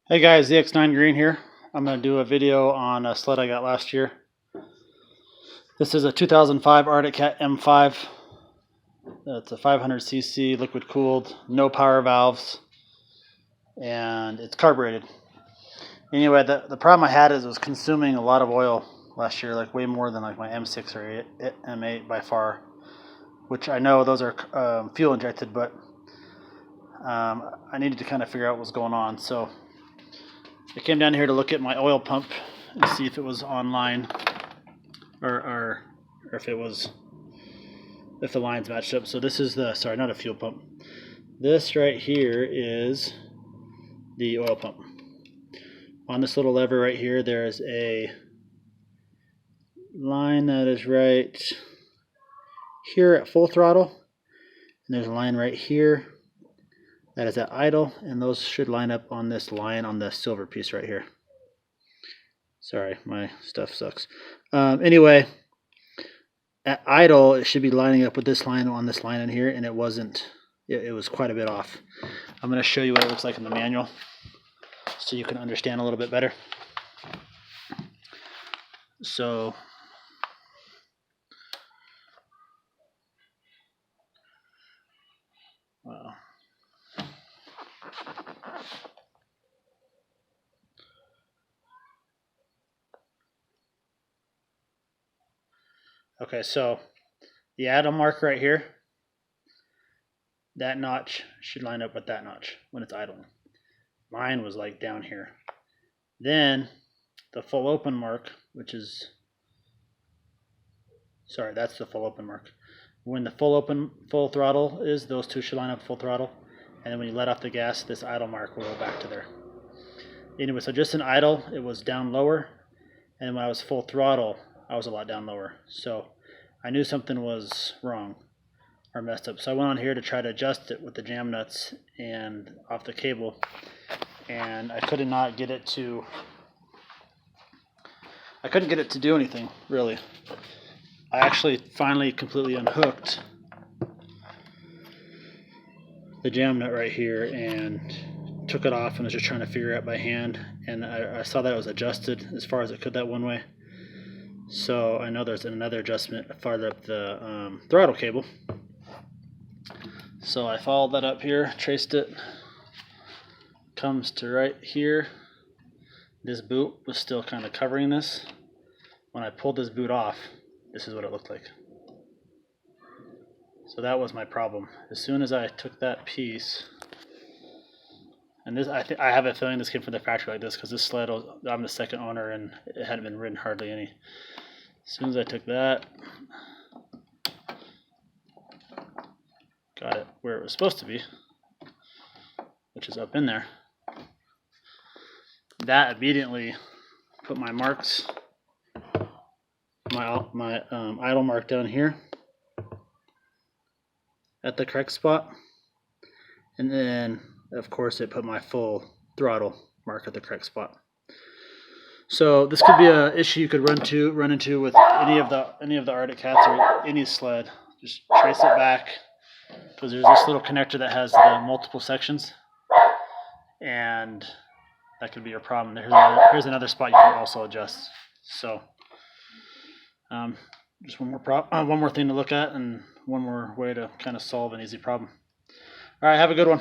Hey guys, the X9 Green here. I'm going to do a video on a sled I got last year. This is a 2005 Arctic Cat M5. It's a 500cc liquid cooled, no power valves, and it's carbureted. Anyway, the problem I had is it was consuming a lot of oil last year, like way more than like my M6 or M8 by far, which I know those are fuel injected, but I needed to kind of figure out what was going on. So I came down here to look at my oil pump and see if it was online or if the lines matched up. So this is sorry, not a fuel pump. This right here is the oil pump. On this little lever right here, there's a line that is right here at full throttle, and there's a line right here that is at idle, and those should line up on this line on the silver piece right here. Sorry, my stuff sucks. Anyway, at idle, it should be lining up with this line on this line in here, and it wasn't. It was quite a bit off. I'm going to show you what it looks like in the manual so you can understand a little bit better. So wow. Okay, so the idle mark right here, that notch should line up with that notch when it's idling. Mine was like down here. Then the full open mark, which is, sorry, that's the full open mark. When the full throttle is, those two should line up full throttle. And then when you let off the gas, this idle mark will go back to there. Anyway, so just in idle, it was down lower. And when I was full throttle, I was a lot down lower. So I knew something was wrong or messed up. So I went on here to try to adjust it with the jam nuts and off the cable. And I couldn't get it to do anything, really. I actually finally completely unhooked the jam nut right here and took it off and was just trying to figure it out by hand. And I saw that it was adjusted as far as it could that one way. So I know there's another adjustment farther up the throttle cable. So I followed that up here, traced it, comes to right here. This boot was still kind of covering this. When I pulled this boot off, this is what it looked like. So that was my problem. As soon as I took that piece, and this, I have a feeling this came from the factory like this, because this sled, I'm the second owner and it hadn't been ridden hardly any. As soon as I took that, got it where it was supposed to be, which is up in there, that immediately put my marks, my idle mark down here at the correct spot, and then of course it put my full throttle mark at the correct spot. So this could be an issue you could run into with any of the Arctic Cats or any sled. Just trace it back, because there's this little connector that has the multiple sections, and that could be your problem. Here's another spot you can also adjust. So just one more thing to look at, and one more way to kind of solve an easy problem. All right, have a good one.